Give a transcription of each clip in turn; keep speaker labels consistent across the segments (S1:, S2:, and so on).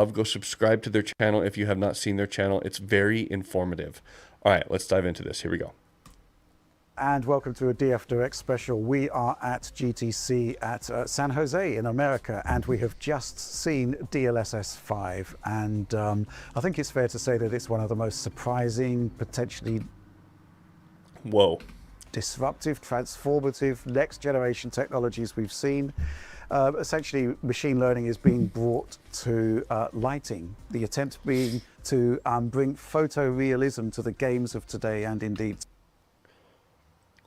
S1: Go subscribe to their channel if you have not seen their channel. It's very informative. All right, let's dive into this. Here we go.
S2: And welcome to a DF Direct special. We are at GTC at San Jose in America, and we have just seen DLSS 5. And I think it's fair to say that it's one of the most surprising, potentially disruptive, transformative, next generation technologies we've seen. Essentially, machine learning is being brought to lighting. The attempt being to bring photorealism to the games of today, and indeed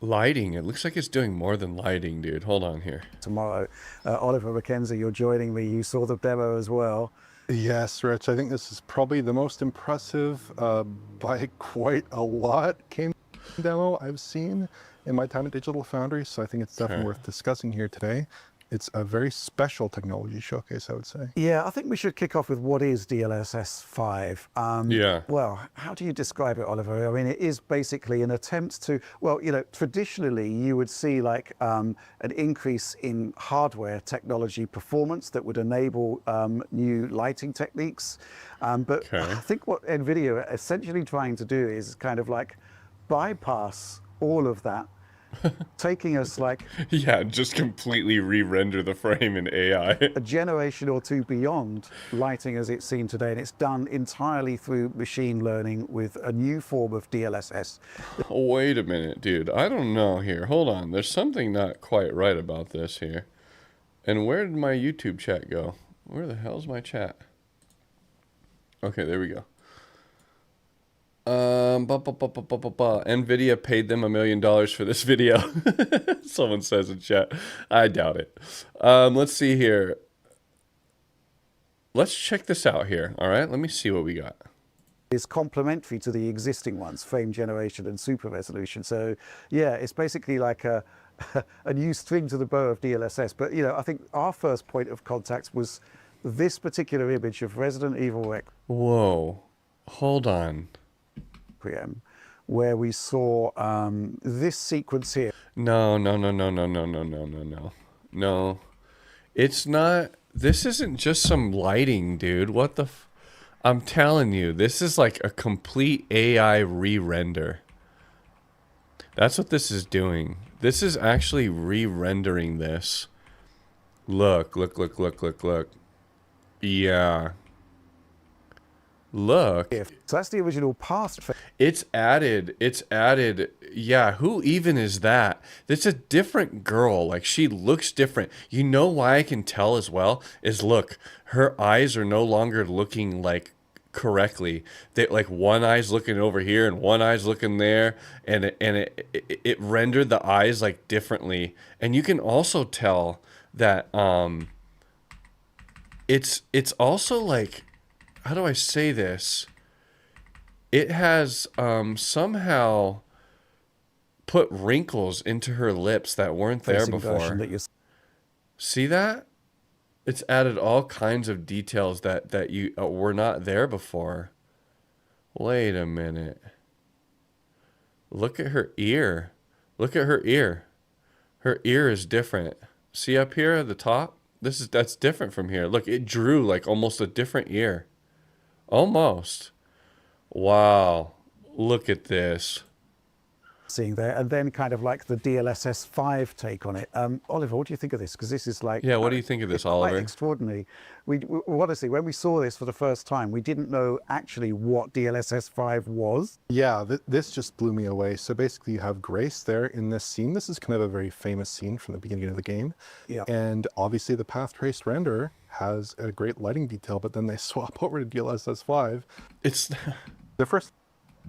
S1: Lighting. It looks like it's doing more than lighting, dude. Hold on here.
S2: tomorrow. Oliver McKenzie, you're joining me. You saw the demo as well.
S3: Yes, Rich. I think this is probably the most impressive by quite a lot demo I've seen in my time at Digital Foundry. So I think it's definitely worth discussing here today. It's a very special technology showcase, I would say.
S2: Yeah, I think we should kick off with what is DLSS 5. Well, how do you describe it, Oliver? I mean, it is basically an attempt to, well, you know, traditionally you would see like an increase in hardware technology performance that would enable new lighting techniques. But I think what NVIDIA are essentially trying to do is kind of like bypass all of that, taking us like
S1: just completely re-render the frame in AI.
S2: a generation or two beyond lighting as it's seen today, and it's done entirely through machine learning with a new form of DLSS.
S1: Wait a minute, dude. I don't know here. Hold on. There's something not quite right about this here. And where did my YouTube chat go? Where the hell's my chat? Okay, there we go. NVIDIA paid them $1 million for this video. Someone says in chat. I doubt it. Let's see here. Let's check this out here. All right, let me see what we got.
S2: Is complementary to the existing ones, frame generation and super resolution. So yeah, it's basically like a new string to the bow of DLSS. But you know, I think our first point of contact was this particular image of Resident Evil
S1: Whoa, hold on.
S2: Requiem, where we saw this sequence here.
S1: No. It's not. This isn't just some lighting, dude. What the I'm telling you, this is like a complete AI re-render. That's what this is doing. This is actually re-rendering this. Look. Yeah. Look.
S2: So that's the original past.
S1: It's added. Yeah, who even is that? It's a different girl. Like, she looks different. You know why I can tell as well? Is look, her eyes are no longer looking like correctly. They like one eye's looking over here and one eye's looking there, and it rendered the eyes like differently. And you can also tell that it's also like, how do I say this? It has somehow put wrinkles into her lips that weren't there before. See that? It's added all kinds of details that you were not there before. Wait a minute. Look at her ear. Look at her ear. Her ear is different. See up here at the top? That's different from here. Look, it drew like almost a different ear. Almost. Wow. Look at this.
S2: Seeing there, and then kind of like the DLSS 5 take on it. Oliver, what do you think of this? Because this is like,
S1: yeah, what do you think of this, Oliver?
S2: Quite extraordinary. We honestly, when we saw this for the first time, we didn't know actually what DLSS 5 was.
S3: Yeah, this just blew me away. So basically you have Grace there in this scene. This is kind of a very famous scene from the beginning of the game.
S2: Yeah.
S3: And obviously the path traced render has a great lighting detail, but then they swap over to DLSS 5.
S1: It's
S4: the first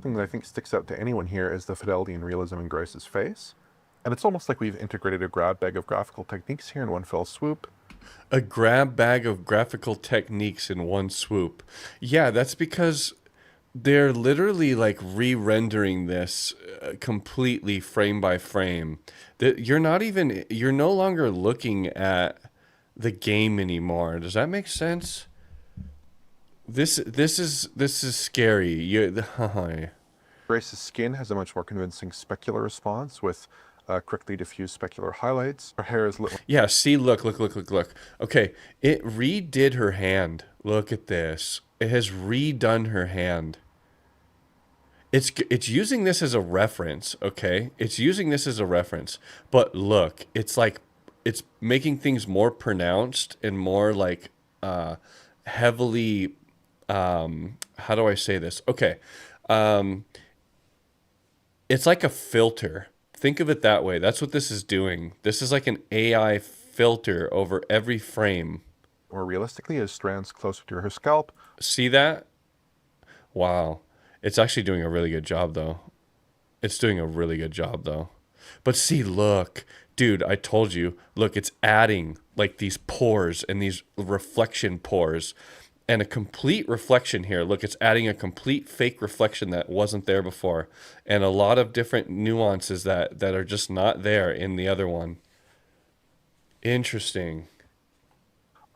S4: thing that I think sticks out to anyone here is the fidelity and realism in Grace's face. And it's almost like we've integrated a grab bag of graphical techniques here in one fell swoop.
S1: a grab bag of graphical techniques in one swoop. Yeah, that's because they're literally like re-rendering this completely frame by frame. You're no longer looking at the game anymore. Does that make sense? This is scary.
S4: Grace's skin has a much more convincing specular response with quickly diffused specular highlights. Her hair is lit.
S1: Yeah, see, look. Okay, it redid her hand. Look at this. It has redone her hand. It's using this as a reference, okay? It's using this as a reference. But look, it's like it's making things more pronounced and more like heavily how do I say this? Okay. Um it's like a filter. Think of it that way. That's what this is doing. This is like an AI filter over every frame.
S4: More realistically, as strands closer to her scalp.
S1: See that? Wow. It's actually doing a really good job, though. It's doing a really good job, though. But see, look. Dude, I told you. Look, it's adding like these pores and these reflection pores and a complete reflection here. Look, it's adding a complete fake reflection that wasn't there before. And a lot of different nuances that are just not there in the other one. Interesting.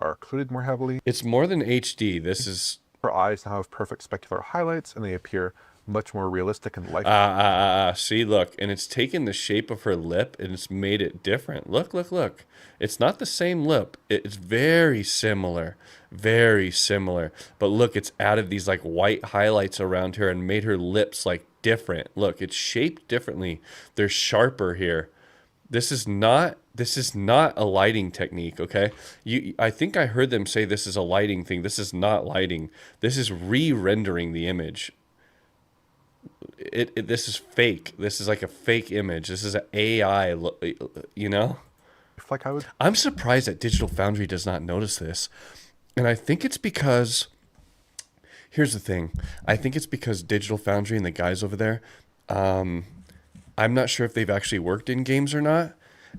S4: Are occluded more heavily.
S1: It's more than HD. This is...
S4: Her eyes now have perfect specular highlights, and they appear much more realistic and lifelike.
S1: See, look, and it's taken the shape of her lip and it's made it different. Look, look, look. It's not the same lip. It's very similar, very similar. But look, it's added these like white highlights around her and made her lips like different. Look, it's shaped differently. They're sharper here. This is not a lighting technique, okay? I think I heard them say this is a lighting thing. This is not lighting. This is re-rendering the image. This is fake. This is like a fake image. This is an AI, you know?
S4: Like
S1: I'm surprised that Digital Foundry does not notice this. And I think it's because, here's the thing. I think it's because Digital Foundry and the guys over there, I'm not sure if they've actually worked in games or not.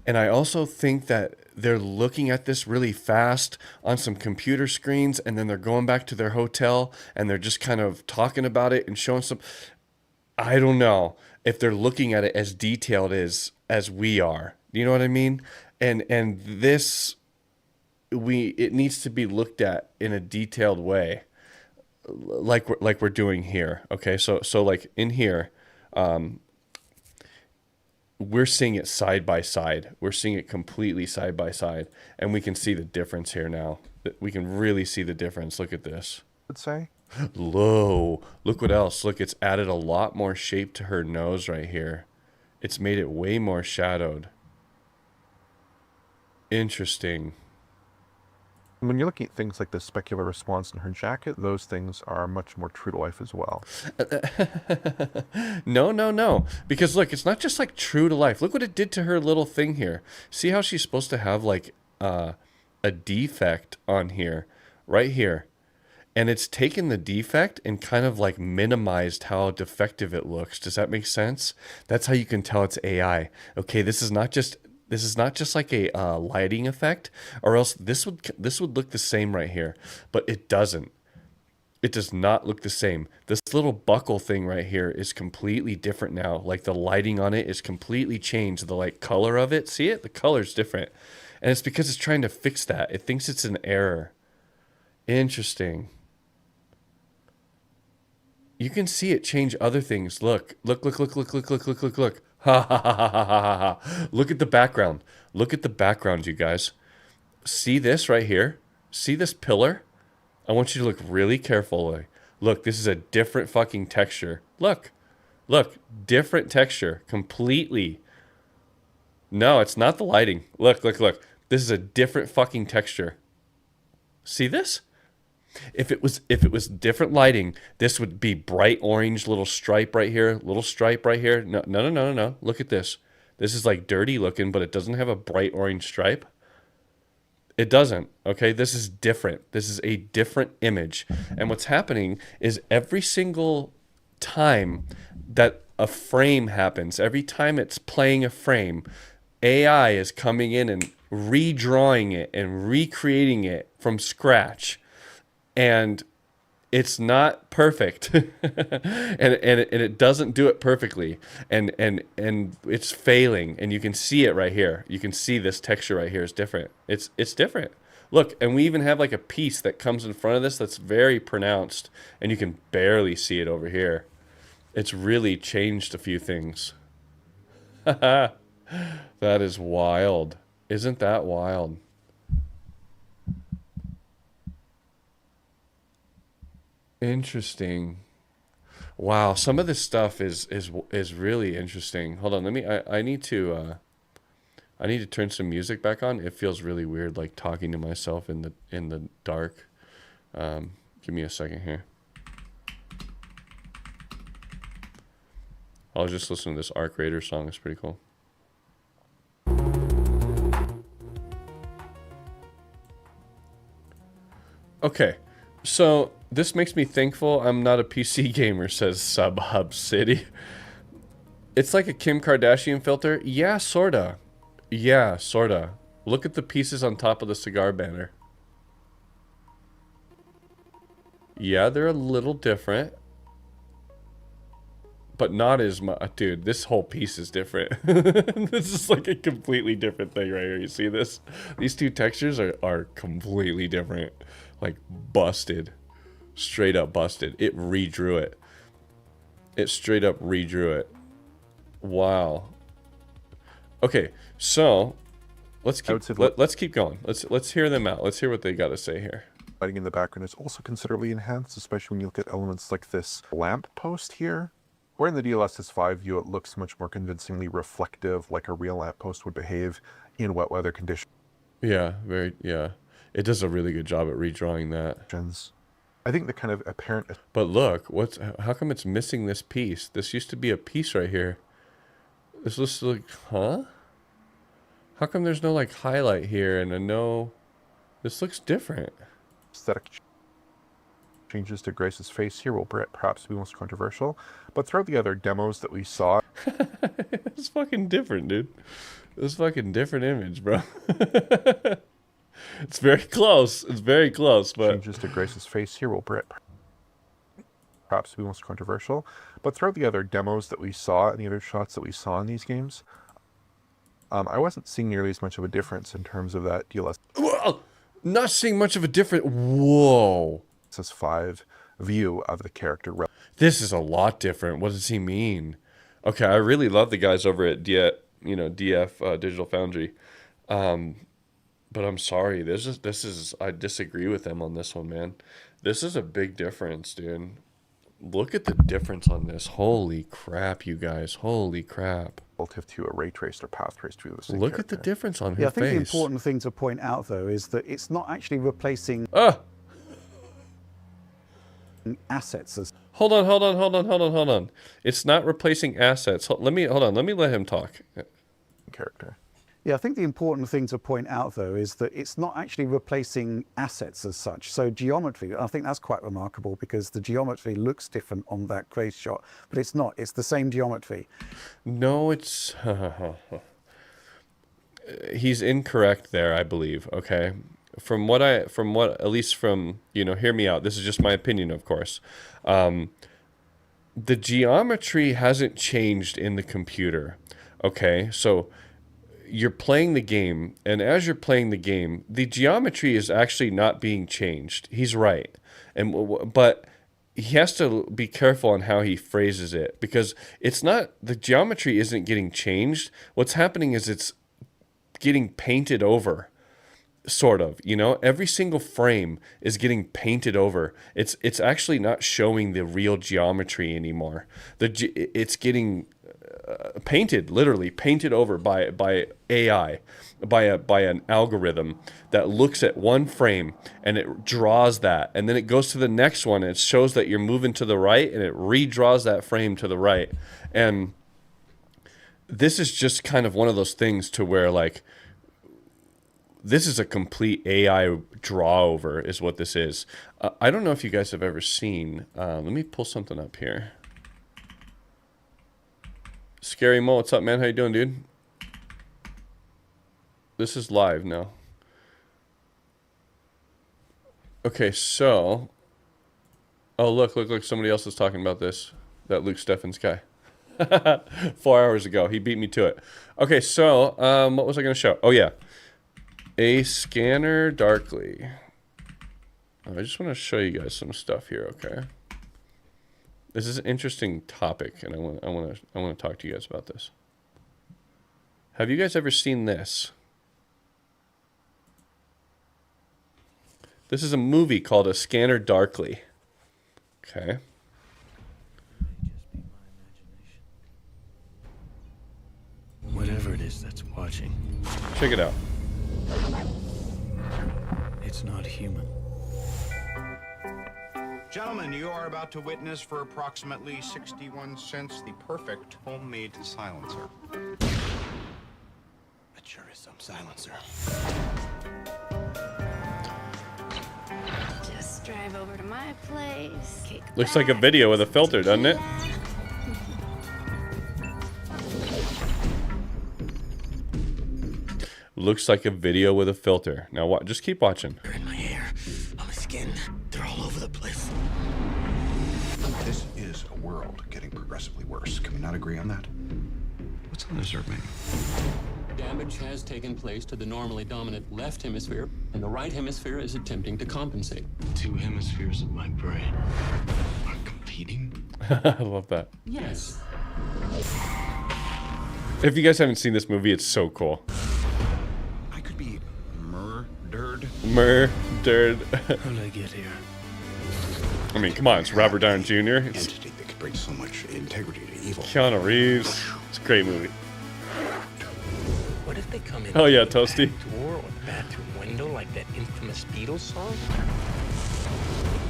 S1: And I also think that they're looking at this really fast on some computer screens, and then they're going back to their hotel and they're just kind of talking about it and showing some... I don't know if they're looking at it as detailed as we are. You know what I mean? And this, it needs to be looked at in a detailed way, like we're doing here. Okay, so like in here, we're seeing it side by side. We're seeing it completely side by side, and we can see the difference here now. We can really see the difference. Look at this.
S4: I'd say.
S1: Low. Look what else. Look, it's added a lot more shape to her nose right here. It's made it way more shadowed. Interesting.
S4: When you're looking at things like the specular response in her jacket, those things are much more true to life as well.
S1: No. Because look, it's not just like true to life. Look what it did to her little thing here. See how she's supposed to have like a defect on here, right here. And it's taken the defect and kind of like minimized how defective it looks. Does that make sense? That's how you can tell it's AI. Okay, this is not just like a lighting effect, or else this would look the same right here, but it doesn't. It does not look the same. This little buckle thing right here is completely different now. Like the lighting on it is completely changed. The like color of it, see it? The color's different. And it's because it's trying to fix that. It thinks it's an error. Interesting. You can see it change other things. Look. Ha ha ha ha ha ha ha. Look at the background. Look at the background, you guys. See this right here? See this pillar? I want you to look really carefully. Look, this is a different fucking texture. Look, different texture, completely. No, it's not the lighting. Look. This is a different fucking texture. See this? If it was different lighting, this would be bright orange, little stripe right here, No. Look at this. This is like dirty looking, but it doesn't have a bright orange stripe. It doesn't, okay? This is different. This is a different image. And what's happening is every single time that a frame happens, every time it's playing a frame, AI is coming in and redrawing it and recreating it from scratch. And it's not perfect. and it doesn't do it perfectly. And it's failing. And you can see it right here. You can see this texture right here is different. It's different. Look, and we even have like a piece that comes in front of this that's very pronounced. And you can barely see it over here. It's really changed a few things. That is wild. Isn't that wild? Interesting. Wow, some of this stuff is really interesting. Hold on, I need to turn some music back on. It feels really weird, like talking to myself in the dark. Give me a second here. I'll just listen to this Arc Raider song. It's pretty cool. Okay, so this makes me thankful I'm not a PC gamer, says Subhub City. It's like a Kim Kardashian filter. Yeah, sorta. Yeah, sorta. Look at the pieces on top of the cigar banner. Yeah, they're a little different. But not as much. Dude, this whole piece is different. This is like a completely different thing right here. You see this? These two textures are completely different. Like busted. Straight up busted. It redrew it. It straight up redrew it. Wow. Okay, so let's keep going. Let's hear them out. Let's hear what they got to say here.
S4: Lighting in the background is also considerably enhanced, especially when you look at elements like this lamp post here. Where in the DLSS 5 view, it looks much more convincingly reflective, like a real lamppost would behave in wet weather conditions.
S1: Yeah, yeah. It does a really good job at redrawing that.
S4: I think the kind of apparent...
S1: But look, how come it's missing this piece? This used to be a piece right here. This looks like, huh? How come there's no like highlight here and a no... This looks different.
S4: Aesthetic changes to Grace's face here will perhaps be most controversial, but throughout the other demos that we saw...
S1: It's fucking different, dude. It's fucking different image, bro. It's very close. It's very close, but...
S4: Changes to Grace's face here will perhaps be most controversial, but throughout the other demos that we saw and the other shots that we saw in these games, I wasn't seeing nearly as much of a difference in terms of that DLSS.
S1: Whoa! Not seeing much of a difference. Whoa.
S4: DLSS 5 view of the character.
S1: This is a lot different. What does he mean? Okay, I really love the guys over at DF Digital Foundry. But I'm sorry. I disagree with them on this one, man. This is a big difference, dude. Look at the difference on this. Holy crap, you guys. Holy crap.
S4: Relative to a ray traced or path traced to the same
S1: Look
S4: character.
S1: at the difference on her face.
S2: Yeah, I think the important thing to point out, though, is that it's not actually replacing assets as...
S1: Hold on. It's not replacing assets. Let me let him talk.
S4: Character.
S2: Yeah, I think the important thing to point out, though, is that it's not actually replacing assets as such. So geometry, I think that's quite remarkable because the geometry looks different on that Grace shot, but it's not. It's the same geometry.
S1: No, it's... He's incorrect there, I believe, okay? At least from, hear me out. This is just my opinion, of course. The geometry hasn't changed in the computer, okay? So... you're playing the game, and as you're playing the game, the geometry is actually not being changed. He's right, but he has to be careful on how he phrases it because it's not, the geometry isn't getting changed. What's happening is it's getting painted over, sort of. Every single frame is getting painted over. It's actually not showing the real geometry anymore. It's getting painted, literally painted over by AI, by an algorithm that looks at one frame and it draws that, and then it goes to the next one and it shows that you're moving to the right and it redraws that frame to the right. And this is just kind of one of those things to where like this is a complete AI draw over is what this is. I don't know if you guys have ever seen, let me pull something up here. Scary Mo, what's up, man? How you doing, dude? This is live now. Okay, so... Oh, look, somebody else is talking about this. That Luke Steffens guy. 4 hours ago. He beat me to it. Okay, so, what was I going to show? Oh, yeah. A scanner darkly. I just want to show you guys some stuff here, okay? This is an interesting topic, and I want to talk to you guys about this. Have you guys ever seen this? This is a movie called A Scanner Darkly. Okay.
S5: Whatever it is that's watching,
S1: Check it out.
S5: it's not human.
S6: Gentlemen, you are about to witness for approximately 61 cents the perfect homemade silencer.
S5: That sure is some silencer.
S7: Just drive over to my place. Kick
S1: Looks like a
S7: back,
S1: video with a filter, doesn't it? Looks like a video with a filter. Now, just keep watching.
S5: They're in my hair, on my skin. They're all over the place.
S6: This is a world getting progressively worse. Can we not agree on that? What's on the dessert menu?
S8: Damage has taken place to the normally dominant left hemisphere, and the right hemisphere is attempting to compensate.
S5: Two hemispheres of my brain are competing.
S1: I love that.
S8: Yes.
S1: If you guys haven't seen this movie, it's so cool.
S6: I could be murdered.
S1: Murdered.
S5: How did I get here?
S1: I mean, come on, it's Robert Downey Jr. It's
S6: Entity that could bring so much integrity to evil.
S1: Keanu Reeves. It's a great movie.
S5: What if they come in?
S1: Oh yeah,
S5: through the
S1: Toasty.
S5: back door or the bathroom window like that infamous Beatles song?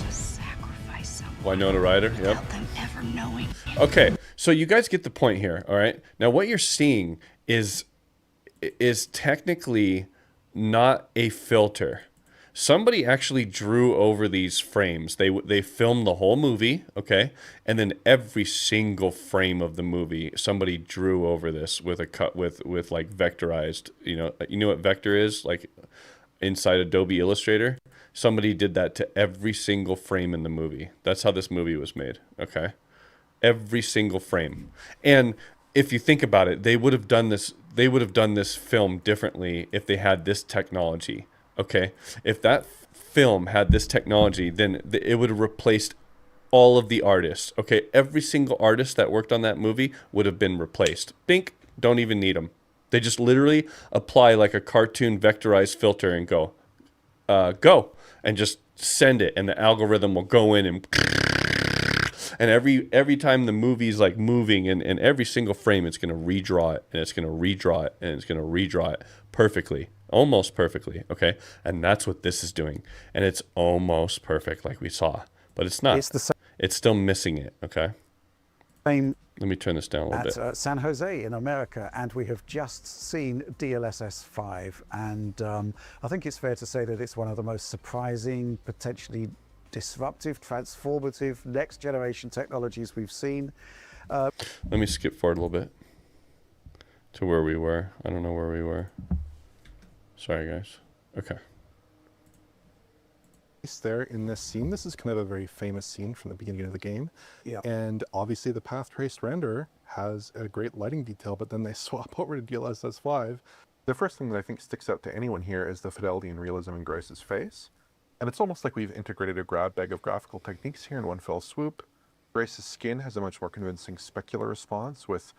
S7: Just sacrifice someone
S1: Winona Ryder. Yep.
S7: without them ever knowing.
S1: Okay, so you guys get the point here, all right? Now, what you're seeing is technically not a filter. Somebody actually drew over these frames. They filmed the whole movie, okay? And then every single frame of the movie, somebody drew over this with a cut with like vectorized, you know what vector is? Like inside Adobe Illustrator. Somebody did that to every single frame in the movie. That's how this movie was made, okay? Every single frame. And if you think about it, they would have done this film differently if they had this technology. Okay, if that film had this technology, then it would have replaced all of the artists. Okay, every single artist that worked on that movie would have been replaced. Bink, don't even need them. They just literally apply like a cartoon vectorized filter and go, and just send it, and the algorithm will go in and every time the movie's like moving and every single frame, it's gonna redraw it, and it's gonna redraw it, and it's gonna redraw it perfectly. Almost perfectly, okay? And that's what this is doing. And it's almost perfect like we saw. But it's not.
S2: It's the same.
S1: It's still missing it, okay?
S2: Same
S1: Let me turn this down a little bit.
S2: at San Jose in America, and we have just seen DLSS 5, and I think it's fair to say that it's one of the most surprising, potentially disruptive, transformative, next generation technologies we've seen.
S1: Let me skip forward a little bit to where we were. I don't know where we were. Sorry, guys. Okay.
S3: There in this scene, this is kind of a very famous scene from the beginning of the game.
S2: Yeah.
S3: And obviously the path traced render has a great lighting detail, but then they swap over to DLSS 5. The first thing that I think sticks out to anyone here is the fidelity and realism in Grace's face. And it's almost like we've integrated a grab bag of graphical techniques here in one fell swoop. Grace's skin has a much more convincing specular response with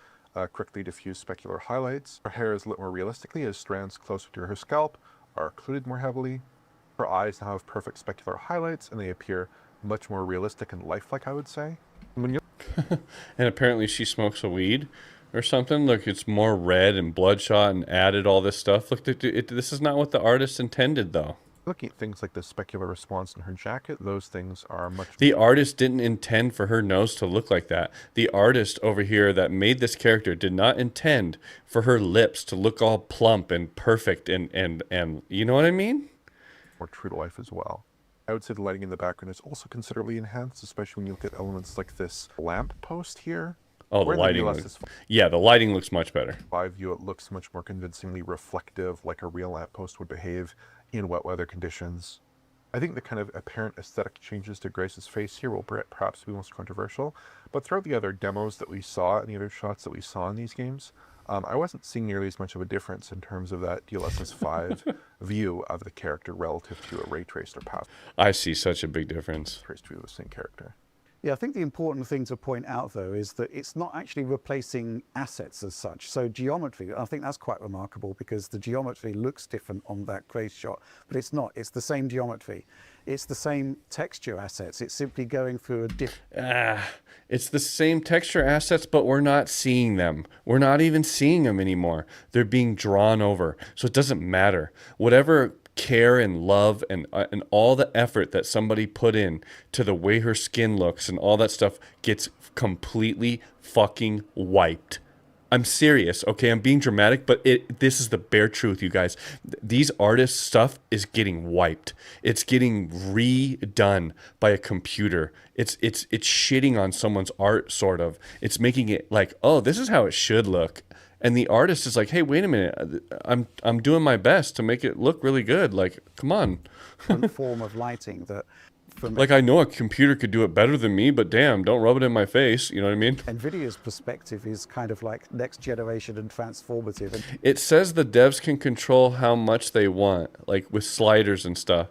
S3: quickly diffused specular highlights. Her hair is lit more realistically as strands closer to her scalp are occluded more heavily. Her eyes now have perfect specular highlights, and they appear much more realistic and lifelike, I would say. When you
S1: And apparently she smokes a weed or something. Look, it's more red and bloodshot and added all this stuff. Look, this is not what the artist intended, though.
S3: looking at things like the specular response in her jacket, those things are much...
S1: The artist didn't intend for her nose to look like that. The artist over here that made this character did not intend for her lips to look all plump and perfect and you know what I mean?
S3: more true to life as well. I would say the lighting in the background is also considerably enhanced, especially when you look at elements like this lamp post here.
S1: Oh, the lighting. Yeah, the lighting looks much better.
S3: 5 view, it looks much more convincingly reflective, like a real lamppost would behave in wet weather conditions. I think the kind of apparent aesthetic changes to Grace's face here will perhaps be most controversial, but throughout the other demos that we saw and the other shots that we saw in these games, I wasn't seeing nearly as much of a difference in terms of that DLSS 5 view of the character relative to a ray traced or path
S1: I see such a big difference.
S3: traced view of the same character.
S2: Yeah, I think the important thing to point out, though, is that it's not actually replacing assets as such. So geometry, I think that's quite remarkable because the geometry looks different on that Grace shot, but it's not. It's the same geometry. It's the same texture assets. It's simply going through a different...
S1: It's the same texture assets, but we're not seeing them. We're not even seeing them anymore. They're being drawn over. So it doesn't matter. Whatever care and love and all the effort that somebody put in to the way her skin looks and all that stuff gets completely fucking wiped. I'm serious, okay? I'm being dramatic, but this is the bare truth, you guys. These artists' stuff is getting wiped. It's getting redone by a computer. It's shitting on someone's art, sort of. It's making it like, oh, this is how it should look. And the artist is like, hey, wait a minute. I'm doing my best to make it look really good. Like, come on.
S2: form of lighting that...
S1: Like, I know a computer could do it better than me, but damn, don't rub it in my face. You know what I mean?
S2: NVIDIA's perspective is kind of like next generation and transformative. And
S1: it says the devs can control how much they want, like with sliders and stuff.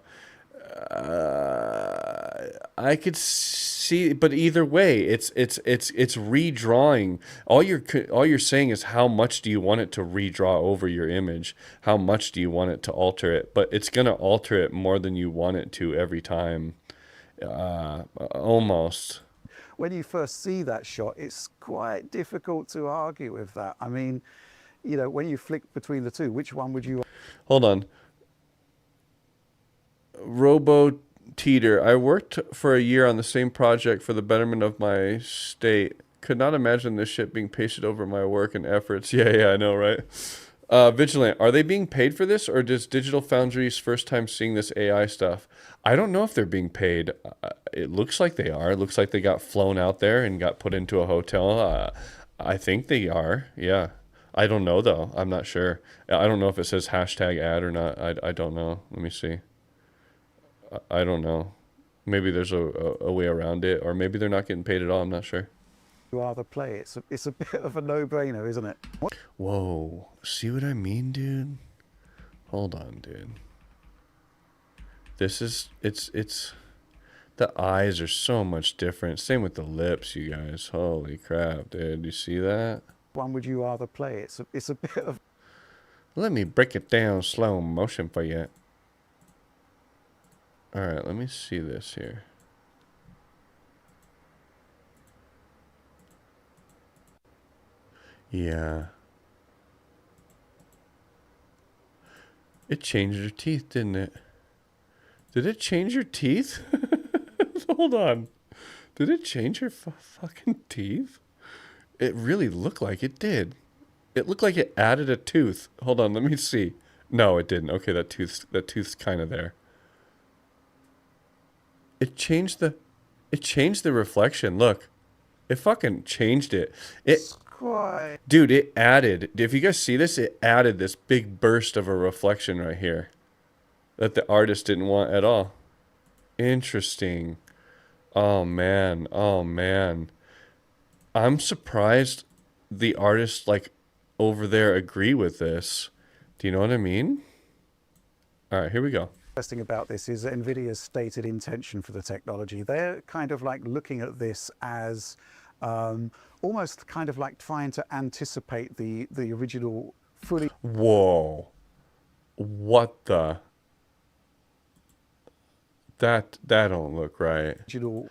S1: I could see, but either way, it's redrawing. All you're saying is how much do you want it to redraw over your image? How much do you want it to alter it? But it's gonna alter it more than you want it to every time. Almost.
S2: When you first see that shot, it's quite difficult to argue with that. I mean, you know, when you flick between the two, which one would you...
S1: Hold on. Robo Teeter. I worked for a year on the same project for the betterment of my state. Could not imagine this shit being pasted over my work and efforts. Yeah, I know, right? Vigilant, are they being paid for this, or does Digital Foundry's first time seeing this AI stuff? I don't know if they're being paid. It looks like they are. It looks like they got flown out there and got put into a hotel. I think they are, yeah. I don't know, though. I'm not sure. I don't know if it says hashtag ad or not. I don't know. Let me see. I don't know. Maybe there's a way around it, or maybe they're not getting paid at all. I'm not sure.
S2: You rather play. It's a bit of a no-brainer, isn't it?
S1: Whoa. See what I mean, dude? Hold on, dude. This is... It's... The eyes are so much different. Same with the lips, you guys. Holy crap, dude. You see that?
S2: One would you rather play? It's a bit of...
S1: Let me break it down slow motion for you. Alright, let me see this here. Yeah. It changed your teeth, didn't it? Did it change your teeth? Hold on. Did it change your fucking teeth? It really looked like it did. It looked like it added a tooth. Hold on, let me see. No, it didn't. Okay, that tooth's kind of there. It changed the reflection. Look. It fucking changed it. Dude, it added, if you guys see this, it added this big burst of a reflection right here that the artist didn't want at all. Interesting. Oh man. I'm surprised the artists like over there agree with this. Do you know what I mean? All right, here we go.
S2: Interesting about this is NVIDIA's stated intention for the technology. They're kind of like looking at this as almost kind of like trying to anticipate the original fully...
S1: Whoa. What the... That don't look right.
S2: Original...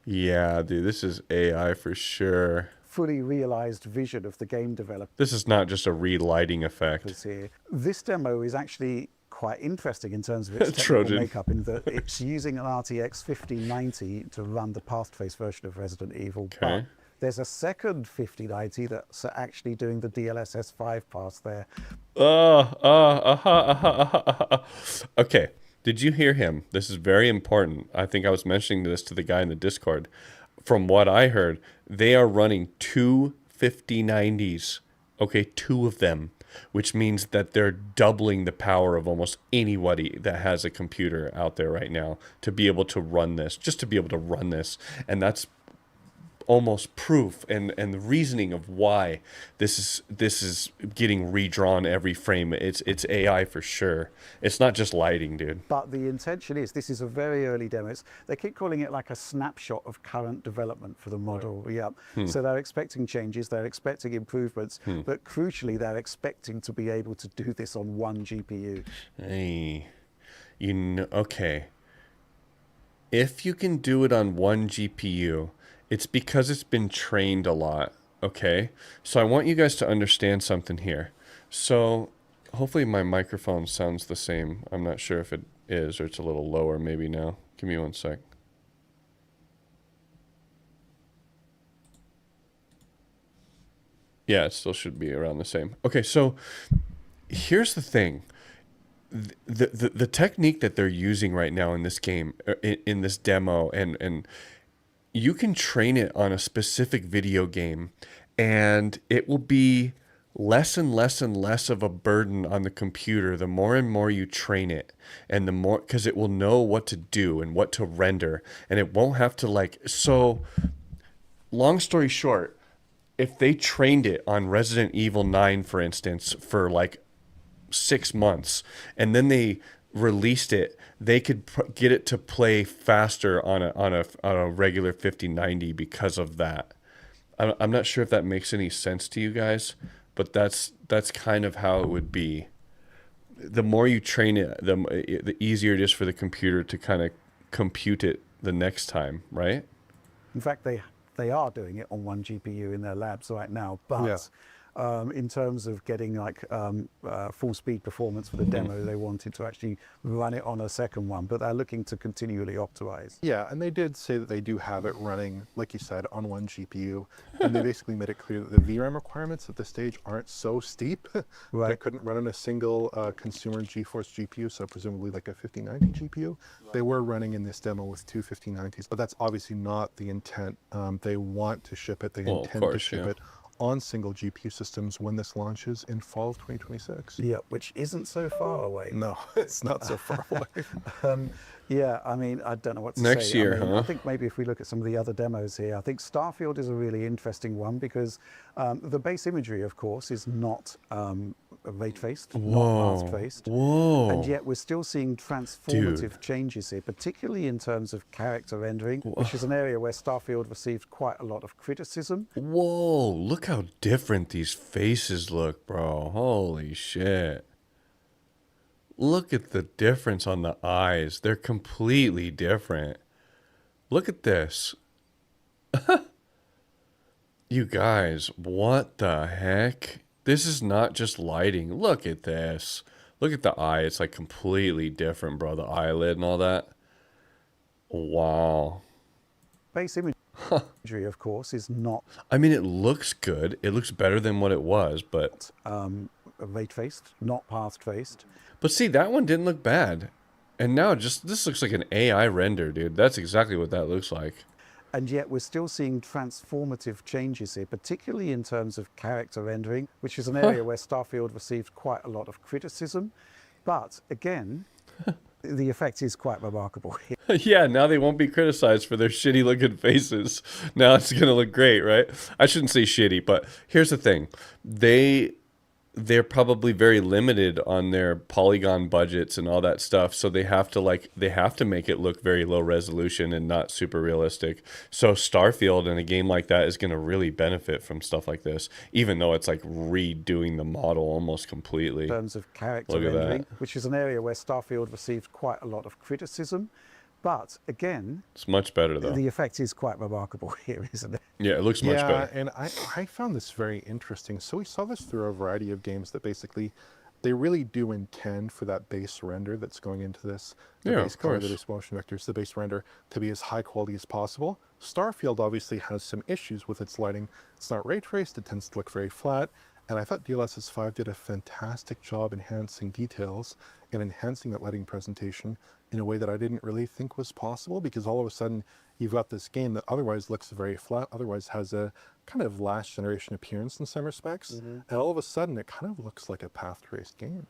S1: Yeah, dude, this is AI for sure.
S2: Fully realized vision of the game developer.
S1: This is not just a relighting effect.
S2: Here. This demo is actually quite interesting in terms of its technical makeup, in that it's using an RTX 5090 to run the pasth-face version of Resident Evil.
S1: Okay.
S2: But there's a second 5090 that's actually doing the DLSS 5 pass there.
S1: Okay. Did you hear him? This is very important. I think I was mentioning this to the guy in the Discord. From what I heard, they are running two 5090s. Okay, two of them. Which means that they're doubling the power of almost anybody that has a computer out there right now to be able to run this, just to be able to run this. And that's almost proof and the reasoning of why this is getting redrawn every frame. It's AI for sure. It's not just lighting, dude.
S2: But the intention is, this is a very early demo. They keep calling it like a snapshot of current development for the model. Yeah. So they're expecting changes, they're expecting improvements, but crucially, they're expecting to be able to do this on one GPU.
S1: Hey, okay. If you can do it on one GPU, it's because it's been trained a lot, okay? So I want you guys to understand something here. So hopefully my microphone sounds the same. I'm not sure if it is or it's a little lower maybe now. Give me one sec. Yeah, it still should be around the same. Okay, so here's the thing. The technique that they're using right now in this game, in this demo, and you can train it on a specific video game, and it will be less and less and less of a burden on the computer the more and more you train it, and the more, because it will know what to do and what to render, and it won't have to so long story short, if they trained it on Resident Evil 9, for instance, for like 6 months, and then they released it, they could get it to play faster on a regular 5090 because of that. I'm not sure if that makes any sense to you guys, but that's kind of how it would be. The more you train it, the easier it is for the computer to kind of compute it the next time, right?
S2: In fact, they are doing it on one GPU in their labs right now, but in terms of getting like full speed performance for the demo, they wanted to actually run it on a second one, but they're looking to continually optimize.
S3: Yeah, and they did say that they do have it running, like you said, on one GPU, and they basically made it clear that the VRAM requirements at this stage aren't so steep. Right. It couldn't run on a single consumer GeForce GPU, so presumably like a 5090 GPU. They were running in this demo with two 5090s, but that's obviously not the intent. They want to ship it. They intend to ship it on single GPU systems when this launches in fall of 2026.
S2: Yeah, which isn't so far away.
S3: No, it's not so far away.
S2: Yeah, I mean, I don't know what to say.
S1: Next year,
S2: I think maybe if we look at some of the other demos here, I think Starfield is a really interesting one because the base imagery, of course, is not ray-traced, not mask-faced.
S1: Whoa.
S2: And yet we're still seeing transformative changes here, particularly in terms of character rendering, which is an area where Starfield received quite a lot of criticism.
S1: Whoa, look how different these faces look, bro. Holy shit. Look at the difference on the eyes. They're completely different. Look at this. You guys, what the heck? This is not just lighting. Look at this. Look at the eye. It's like completely different, bro. The eyelid and all that. Wow.
S2: Base imagery, of course, is not...
S1: I mean, it looks good. It looks better than what it was, but...
S2: ray-traced, not path-traced.
S1: But see, that one didn't look bad. And now this looks like an AI render, dude. That's exactly what that looks like.
S2: And yet we're still seeing transformative changes here, particularly in terms of character rendering, which is an area where Starfield received quite a lot of criticism. But again, the effect is quite remarkable here.
S1: Yeah, now they won't be criticized for their shitty looking faces. Now it's going to look great, right? I shouldn't say shitty, but here's the thing. They're probably very limited on their polygon budgets and all that stuff, so they have to make it look very low resolution and not super realistic. So Starfield in a game like that is going to really benefit from stuff like this, even though it's like redoing the model almost completely.
S2: In terms of character rendering, which is an area where Starfield received quite a lot of criticism. But again,
S1: it's much better though.
S2: The effect is quite remarkable here, isn't it?
S1: Yeah, it looks much better.
S3: Yeah, and I found this very interesting. So we saw this through a variety of games that basically they really do intend for that base render that's going into this, the base color, the base motion vectors, the base render to be as high quality as possible. Starfield obviously has some issues with its lighting. It's not ray traced, it tends to look very flat. And I thought DLSS 5 did a fantastic job enhancing details and enhancing that lighting presentation in a way that I didn't really think was possible, because all of a sudden you've got this game that otherwise looks very flat, otherwise has a kind of last generation appearance in some respects, and all of a sudden it kind of looks like a path traced game.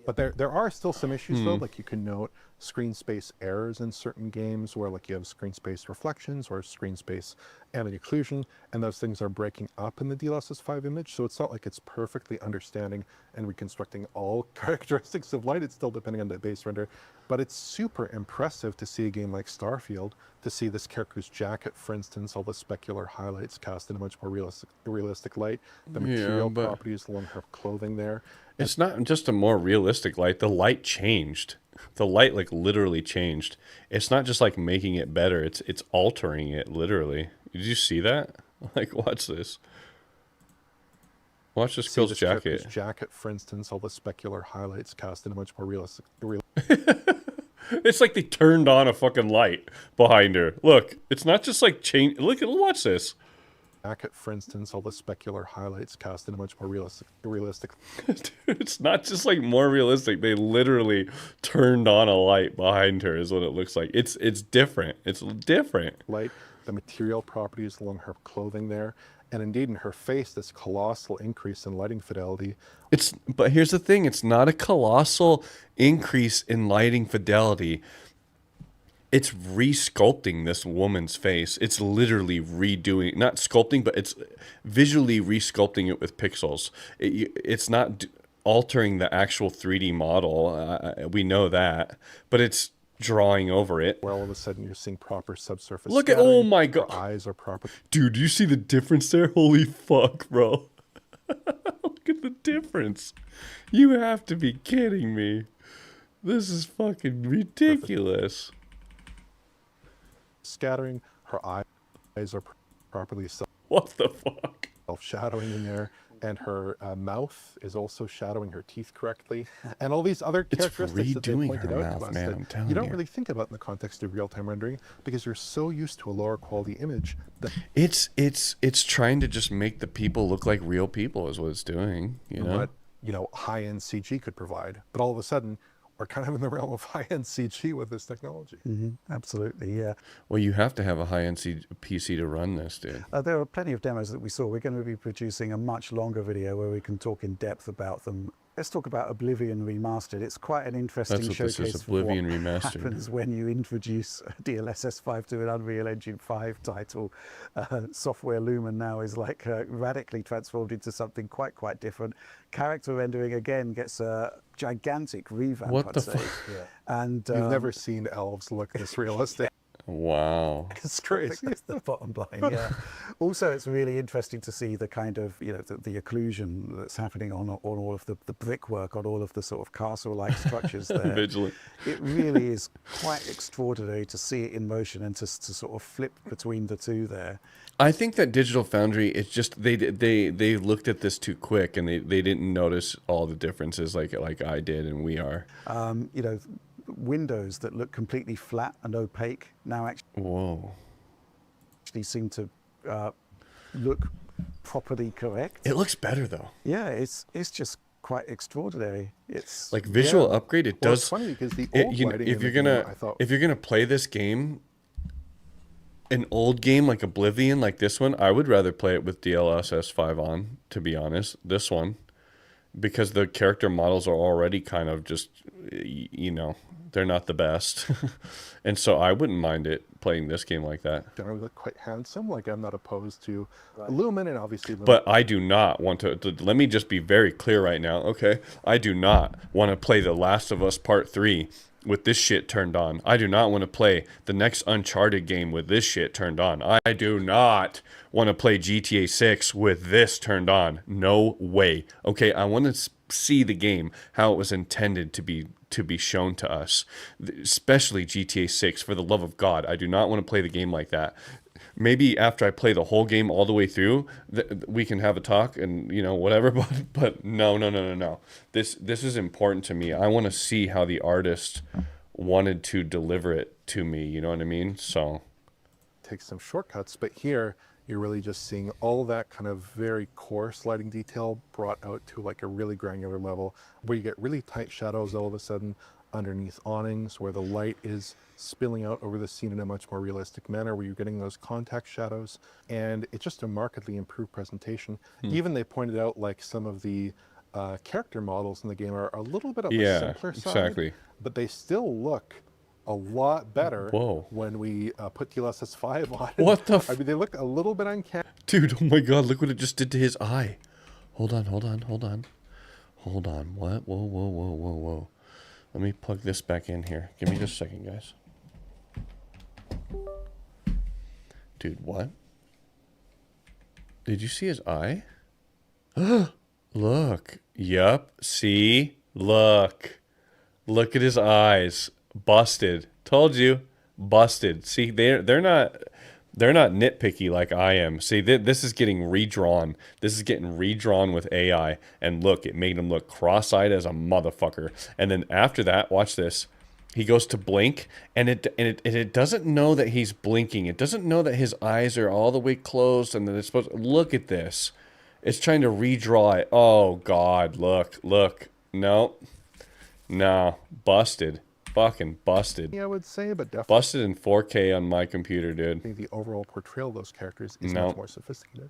S3: But there are still some issues though, like you can note screen space errors in certain games where like you have screen space reflections or screen space ambient occlusion, and those things are breaking up in the DLSS 5 image. So it's not like it's perfectly understanding and reconstructing all characteristics of light. It's still depending on the base render, but it's super impressive to see a game like Starfield, to see this character's jacket, for instance, all the specular highlights cast in a much more realistic light, the material properties along her clothing there.
S1: It's not just a more realistic light. The light changed. The light like literally changed. It's not just like making it better. It's altering it literally. Did you see that? Like, watch this. Watch this girl's jacket.
S3: Jacket, for instance, all the specular highlights cast in a much more realistic.
S1: It's like they turned on a fucking light behind her. Look, it's not just like change. Look, watch this.
S3: Jacket, for instance, all the specular highlights cast in a much more realistic.
S1: Dude, it's not just like more realistic. They literally turned on a light behind her is what it looks like. It's different. It's different.
S3: Light, the material properties along her clothing there, and indeed in her face, this colossal increase in lighting fidelity.
S1: But here's the thing. It's not a colossal increase in lighting fidelity. It's re-sculpting this woman's face. It's literally redoing, not sculpting, but it's visually re-sculpting it with pixels. It's not altering the actual 3D model. We know that, but it's drawing over it.
S3: Where all of a sudden you're seeing proper subsurface.
S1: Look at, oh my God.
S3: Her eyes are proper.
S1: Dude, do you see the difference there? Holy fuck, bro. Look at the difference. You have to be kidding me. This is fucking ridiculous.
S3: Scattering, her eyes are properly
S1: what the fuck?
S3: Self-shadowing in there, and her mouth is also shadowing her teeth correctly, and all these other characteristics that they pointed out to us that you don't really think about in the context of real-time rendering because you're so used to a lower quality image. That
S1: it's trying to just make the people look like real people is what it's doing. You know,
S3: what high-end CG could provide, but all of a sudden. We're kind of in the realm of high-end CG with this technology.
S2: Absolutely, yeah.
S1: Well, you have to have a high-end PC to run this, dude.
S2: There are plenty of demos that we saw. We're going to be producing a much longer video where we can talk in depth about them. Let's talk about Oblivion Remastered. It's quite an interesting showcase for what happens when you introduce DLSS 5 to an Unreal Engine 5 title. Software Lumen now is like radically transformed into something quite different. Character rendering again gets a gigantic revamp.
S1: What the fuck?
S2: Yeah. And
S3: you've never seen elves look this realistic.
S1: Wow.
S2: It's crazy. That's the bottom line, yeah. Also, it's really interesting to see the kind of, the occlusion that's happening on all of the brickwork, on all of the sort of castle-like structures there.
S1: Vigilant.
S2: It really is quite extraordinary to see it in motion and to sort of flip between the two there.
S1: I think that Digital Foundry, it's just they looked at this too quick and they didn't notice all the differences like I did and we are.
S2: Windows that look completely flat and opaque now actually seem to look properly correct.
S1: It looks better though.
S2: Yeah, it's just quite extraordinary. It's
S1: like visual upgrade. It does.
S3: It's funny because the old lighting
S1: if you're gonna play this game, an old game like Oblivion, like this one, I would rather play it with DLSS 5 on. To be honest, this one. Because the character models are already kind of just, they're not the best. And so I wouldn't mind it playing this game like that.
S3: Generally look quite handsome. Like I'm not opposed to Lumen and obviously Lumen.
S1: But I do not want to, let me just be very clear right now, okay? I do not want to play The Last of Us Part 3 with this shit turned on. I do not want to play the next Uncharted game with this shit turned on. I do not want to play GTA 6 with this turned on. No way. Okay, I want to see the game how it was intended to be shown to us, especially GTA 6. For the love of God, I do not want to play the game like that. Maybe after I play the whole game all the way through, we can have a talk and whatever. But no. This is important to me. I want to see how the artist wanted to deliver it to me. You know what I mean? So
S3: take some shortcuts, but here you're really just seeing all that kind of very coarse lighting detail brought out to like a really granular level, where you get really tight shadows all of a sudden underneath awnings, where the light is spilling out over the scene in a much more realistic manner, where you're getting those contact shadows, and it's just a markedly improved presentation. Even they pointed out like some of the character models in the game are a little bit on the simpler side, but they still look a lot better
S1: Whoa.
S3: when we put DLSS 5 on.
S1: What the
S3: I mean, they look a little bit uncanny.
S1: Dude, oh my god, look what it just did to his eye. Hold on. Hold on. What? Whoa. Let me plug this back in here. Give me just a second, guys. Dude, what? Did you see his eye? Look. Yup. See? Look. Look at his eyes. Busted. Told you. Busted. See, they're not nitpicky like I am. See, this is getting redrawn. This is getting redrawn with AI. And look, it made him look cross-eyed as a motherfucker. And then after that, watch this. He goes to blink, and it doesn't know that he's blinking. It doesn't know that his eyes are all the way closed, and that it's supposed to look at this. It's trying to redraw it. Oh God, look. No, busted. Fucking busted.
S3: I would say, but definitely
S1: busted in 4K on my computer, dude.
S3: the overall portrayal of those characters is much more sophisticated.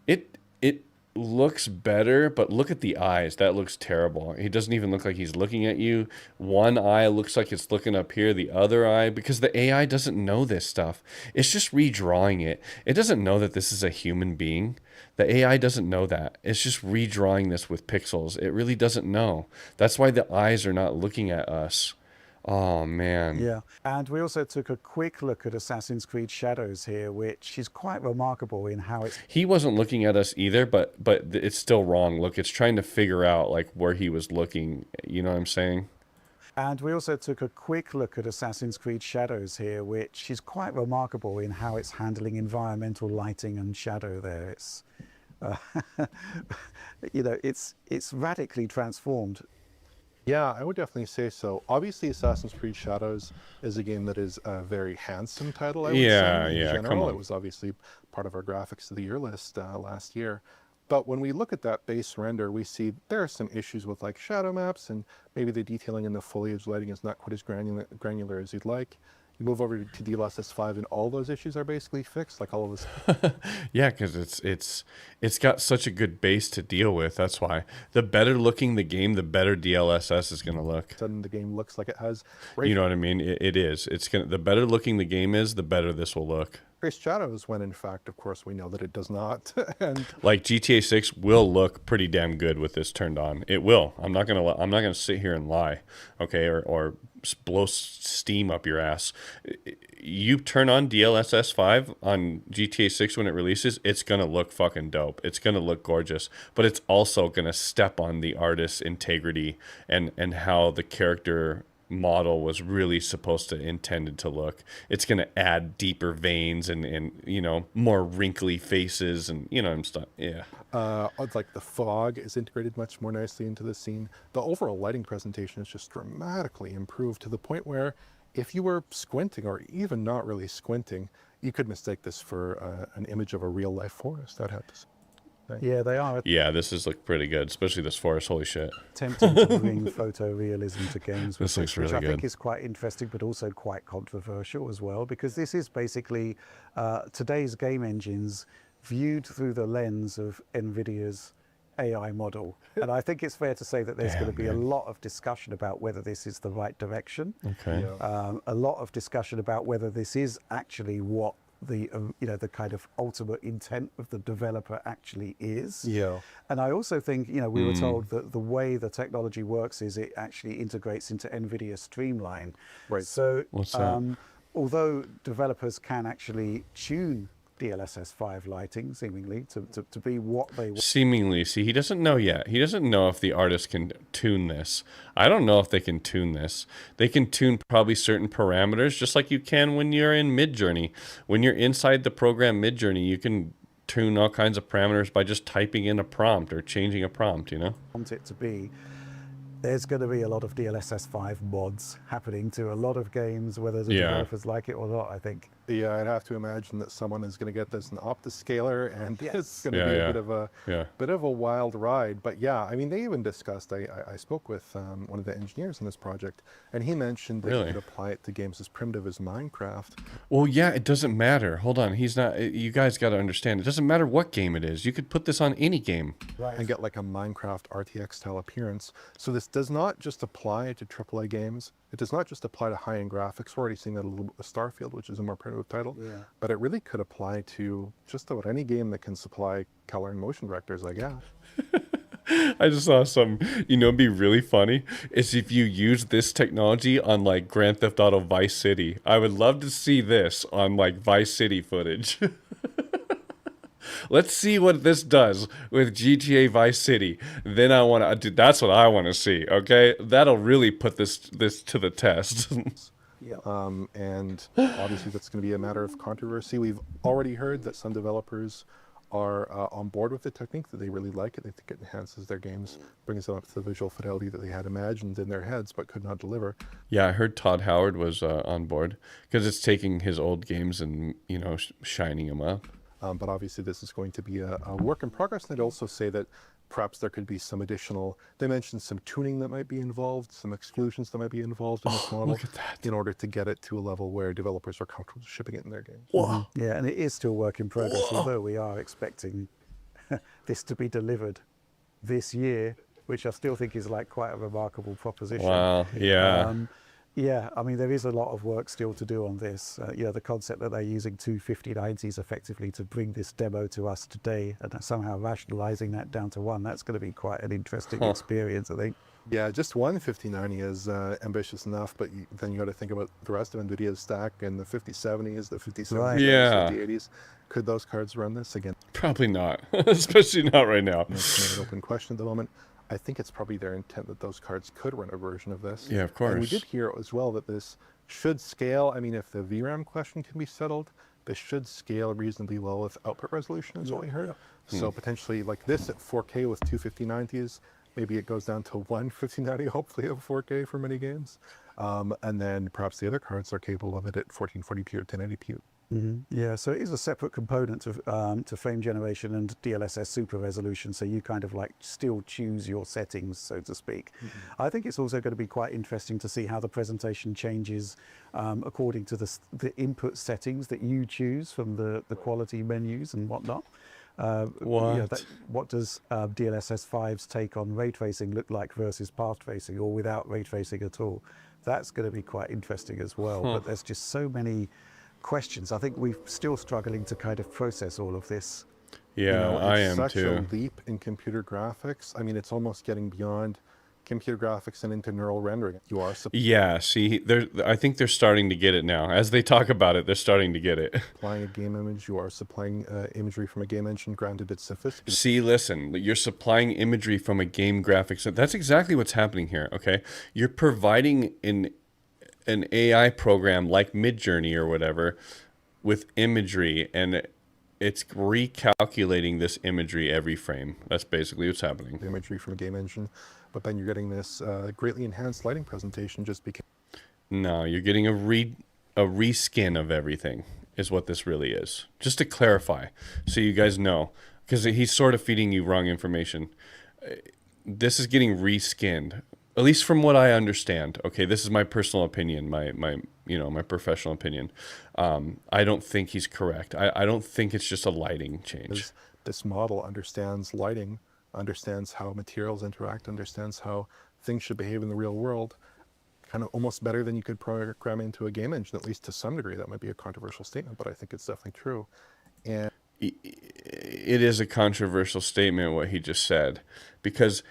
S1: It looks better, but look at the eyes. That looks terrible. He doesn't even look like he's looking at you. One eye looks like it's looking up here, the other eye, because the AI doesn't know this stuff. It's just redrawing it. It doesn't know that this is a human being. The AI doesn't know that. It's just redrawing this with pixels. It really doesn't know. That's why the eyes are not looking at us. Oh, man.
S2: Yeah. And we also took a quick look at Assassin's Creed Shadows here, which is quite remarkable in how it's...
S1: He wasn't looking at us either, but it's still wrong. Look, it's trying to figure out, like, where he was looking. You know what I'm saying?
S2: And we also took a quick look at Assassin's Creed Shadows here, which is quite remarkable in how it's handling environmental lighting and shadow there. It's, you know, it's radically transformed.
S3: Yeah, I would definitely say so. Obviously, Assassin's Creed Shadows is a game that is a very handsome title, I would say. In general,
S1: come on.
S3: It was obviously part of our Graphics of the Year list last year. But when we look at that base render, we see there are some issues with like shadow maps, and maybe the detailing in the foliage lighting is not quite as granular as you'd like. You move over to DLSS 5 and all those issues are basically fixed, like all of this.
S1: Yeah, because it's got such a good base to deal with. That's why. The better looking the game, the better DLSS is going to look.
S3: Suddenly the game looks like it has...
S1: You know what I mean? It is. The better looking the game is, the better this will look.
S3: Traced shadows, when in fact, of course, we know that it does not. And
S1: like GTA 6 will look pretty damn good with this turned on. It will. I'm not gonna sit here and lie, okay, or blow steam up your ass. You turn on DLSS 5 on GTA 6 when it releases, it's gonna look fucking dope. It's gonna look gorgeous, but it's also gonna step on the artist's integrity and how the character model was really supposed to intended to look. It's going to add deeper veins and you know, more wrinkly faces and, you know, and stuff. Yeah.
S3: It's like the fog is integrated much more nicely into the scene. The overall lighting presentation is just dramatically improved to the point where if you were squinting or even not really squinting, you could mistake this for an image of a real life forest. I'd have to say.
S2: Yeah, they are.
S1: Yeah, this is look pretty good, especially this forest. Holy shit.
S2: Attempting to bring photorealism to games,
S1: This looks really
S2: which I think
S1: good.
S2: is quite interesting, but also quite controversial as well, because this is basically today's game engines viewed through the lens of NVIDIA's AI model. And I think it's fair to say that there's going to be a lot of discussion about whether this is the right direction.
S1: Okay.
S3: Yeah.
S2: A lot of discussion about whether this is actually what the you know, the kind of ultimate intent of the developer actually is.
S3: Yeah.
S2: And I also think, you know, we were told that the way the technology works is it actually integrates into NVIDIA Streamline.
S3: Right.
S2: So
S1: What's that?
S2: although developers can actually tune DLSS 5 lighting, seemingly, to be what they want.
S1: Seemingly. See, he doesn't know yet. He doesn't know if the artist can tune this. I don't know if they can tune this. They can tune probably certain parameters, just like you can when you're in Midjourney. When you're inside the program Midjourney, you can tune all kinds of parameters by just typing in a prompt or changing a prompt, you know?
S2: Want it to be. There's going to be a lot of DLSS 5 mods happening to a lot of games, whether the developers like it or not, I think.
S3: Yeah, I'd have to imagine that someone is going to get this in Optiscaler, and it's going to be a bit of a wild ride. But yeah, I mean, they even discussed. I spoke with one of the engineers in this project, and he mentioned that you could apply it to games as primitive as Minecraft.
S1: Well, yeah, it doesn't matter. Hold on, he's not. You guys got to understand. It doesn't matter what game it is. You could put this on any game,
S3: and get like a Minecraft RTX style appearance. So this does not just apply to AAA games. It does not just apply to high-end graphics. We're already seeing that a little bit with Starfield, which is a more primitive title.
S2: Yeah.
S3: But it really could apply to just about any game that can supply color and motion vectors, I guess.
S1: I just saw some, it'd be really funny is if you use this technology on like Grand Theft Auto Vice City. I would love to see this on like Vice City footage. Let's see what this does with GTA Vice City. Then I want to, that's what I want to see. Okay, that'll really put this to the test.
S2: Yeah.
S3: And obviously that's going to be a matter of controversy. We've already heard that some developers are on board with the technique, that they really like it. They think it enhances their games, brings them up to the visual fidelity that they had imagined in their heads but could not deliver.
S1: Yeah, I heard Todd Howard was on board because it's taking his old games and, shining them up.
S3: But obviously this is going to be a work in progress. And I'd also say that perhaps there could be some additional, they mentioned some tuning that might be involved, some exclusions that might be involved in this model.
S1: Look at that.
S3: In order to get it to a level where developers are comfortable shipping it in their games.
S1: Whoa.
S2: Yeah, and it is still work in progress, although we are expecting this to be delivered this year, which I still think is like quite a remarkable proposition.
S1: Wow, yeah.
S2: Yeah, I mean, there is a lot of work still to do on this. The concept that they're using two 5090s effectively to bring this demo to us today and somehow rationalizing that down to one, that's going to be quite an interesting experience, I think.
S3: Yeah, just one 5090 is ambitious enough, but then you got to think about the rest of NVIDIA's stack and the 5070s, the 5070s,
S2: Right.
S1: Yeah.
S3: the 5080s. Could those cards run this again?
S1: Probably not, especially not right now.
S3: That's an open question at the moment. I think it's probably their intent that those cards could run a version of this.
S1: Yeah, of course.
S3: And we did hear as well that this should scale. I mean, if the VRAM question can be settled, this should scale reasonably well with output resolution, is what we heard. So potentially like this at 4K with two 5090s, maybe it goes down to one 5090, hopefully at 4K for many games. And then perhaps the other cards are capable of it at 1440p or 1080p.
S2: Yeah, so it is a separate component to frame generation and DLSS super resolution, so you kind of like still choose your settings, so to speak. I think it's also going to be quite interesting to see how the presentation changes according to the input settings that you choose from the quality menus and whatnot. What does DLSS 5's take on ray tracing look like versus path tracing or without ray tracing at all? That's going to be quite interesting as well, but there's just so many questions. I think we're still struggling to kind of process all of this.
S1: Yeah, I am
S3: such
S1: too.
S3: a leap in computer graphics. I mean, it's almost getting beyond computer graphics and into neural rendering. You are
S1: Yeah, see, I think they're starting to get it now. As they talk about it, they're starting to get it.
S3: supplying a game image. You are supplying imagery from a game engine. Granted, it's sophisticated.
S1: See, listen, you're supplying imagery from a game graphics. That's exactly what's happening here, okay? You're providing an AI program like Midjourney or whatever with imagery, and it's recalculating this imagery every frame. That's basically what's happening.
S3: Imagery from a game engine, but then you're getting this greatly enhanced lighting presentation just because.
S1: No, you're getting a reskin of everything is what this really is. Just to clarify, so you guys know, because he's sort of feeding you wrong information. This is getting reskinned. At least from what I understand. Okay, this is my personal opinion, my professional opinion. I don't think he's correct. I don't think it's just a lighting change.
S3: This model understands lighting, understands how materials interact, understands how things should behave in the real world, kind of almost better than you could program into a game engine, at least to some degree. That might be a controversial statement, but I think it's definitely true. And
S1: it is a controversial statement what he just said, because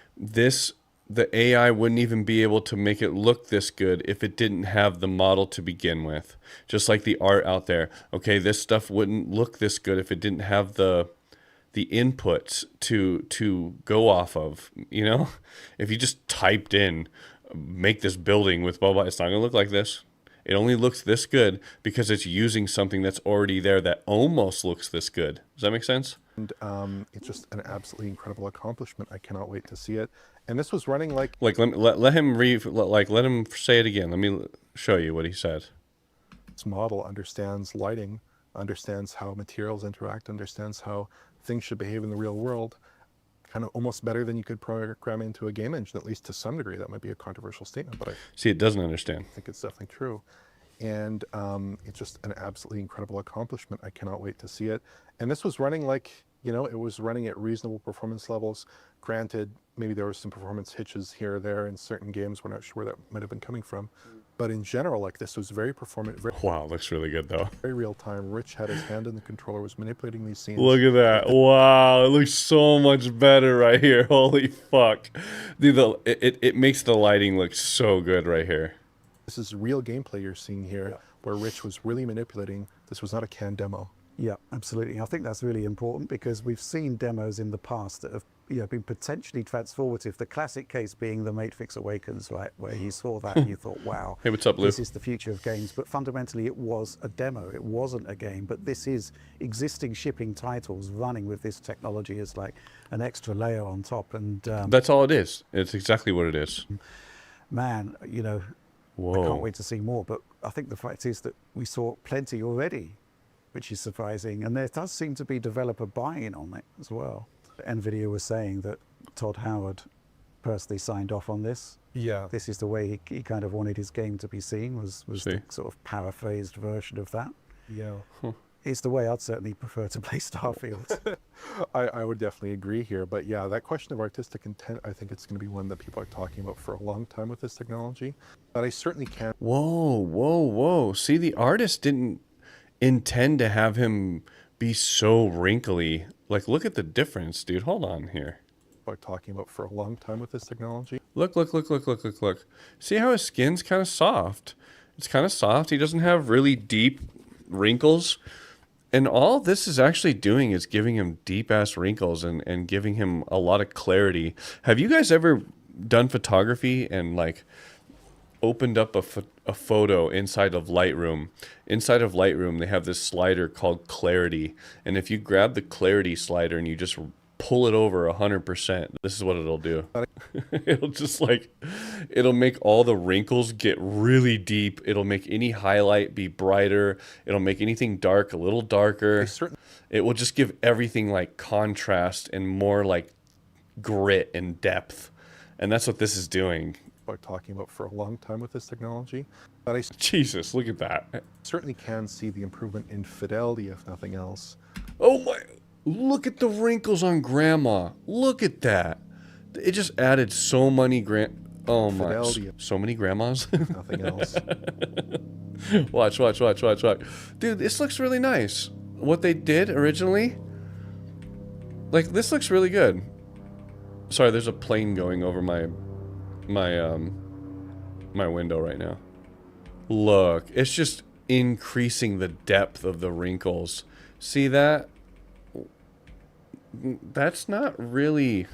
S1: the AI wouldn't even be able to make it look this good if it didn't have the model to begin with. Just like the art out there. Okay, this stuff wouldn't look this good if it didn't have the inputs to go off of, If you just typed in, make this building with blah, blah, it's not going to look like this. It only looks this good because it's using something that's already there that almost looks this good. Does that make sense?
S3: And it's just an absolutely incredible accomplishment. I cannot wait to see it. And this was running like
S1: let him let him say it again. Let me show you what he said.
S3: This model understands lighting, understands how materials interact, understands how things should behave in the real world, kind of almost better than you could program into a game engine, at least to some degree. That might be a controversial statement, but
S1: See, it doesn't understand.
S3: I think it's definitely true. And it's just an absolutely incredible accomplishment. I cannot wait to see it. And this was running like, it was running at reasonable performance levels. Granted, maybe there were some performance hitches here or there in certain games. We're not sure where that might have been coming from. But in general, like, this was very performant.
S1: Wow, looks really good though.
S3: Very real time. Rich had his hand in the controller, was manipulating these scenes.
S1: Look at that. Wow, it looks so much better right here. Holy fuck. Dude, it makes the lighting look so good right here.
S3: This is real gameplay you're seeing here, where Rich was really manipulating. This was not a canned demo.
S2: Yeah, absolutely. I think that's really important because we've seen demos in the past that have been potentially transformative. The classic case being The Matrix Awakens, right, where you saw that and you thought, wow,
S1: hey, what's up, Lou?
S2: This is the future of games. But fundamentally, it was a demo. It wasn't a game. But this is existing shipping titles running with this technology as like an extra layer on top. And
S1: that's all it is. It's exactly what it is.
S2: Man,
S1: whoa.
S2: I can't wait to see more. But I think the fact is that we saw plenty already, which is surprising. And there does seem to be developer buy-in on it as well. NVIDIA was saying that Todd Howard personally signed off on this.
S3: Yeah.
S2: This is the way he kind of wanted his game to be seen, was the sort of paraphrased version of that.
S3: Yeah.
S2: It's the way I'd certainly prefer to play Starfield.
S3: I would definitely agree here. But yeah, that question of artistic intent, I think it's going to be one that people are talking about for a long time with this technology. But I certainly can't.
S1: Whoa. See, the artist didn't intend to have him be so wrinkly. Like, look at the difference, dude. Hold on here.
S3: Are talking about for a long time with this technology.
S1: Look. See how his skin's kind of soft? It's kind of soft. He doesn't have really deep wrinkles. And all this is actually doing is giving him deep-ass wrinkles and giving him a lot of clarity. Have you guys ever done photography and, like, opened up a photo inside of Lightroom? Inside of Lightroom, they have this slider called Clarity. And if you grab the Clarity slider and you just pull it over 100%, this is what it'll do. It'll just it'll make all the wrinkles get really deep. It'll make any highlight be brighter. It'll make anything dark a little darker. It will just give everything like contrast and more like grit and depth. And that's what this is doing.
S3: Are talking about for a long time with this technology. But I
S1: Jesus, look at that.
S3: certainly can see the improvement in fidelity, if nothing else.
S1: Oh my, look at the wrinkles on Grandma. Look at that. It just added so many oh my,
S3: fidelity,
S1: so many grandmas.
S3: Nothing else.
S1: Watch. Dude, this looks really nice. What they did originally, like, this looks really good. Sorry, there's a plane going over my window right now. Look, it's just increasing the depth of the wrinkles. See that? That's not really.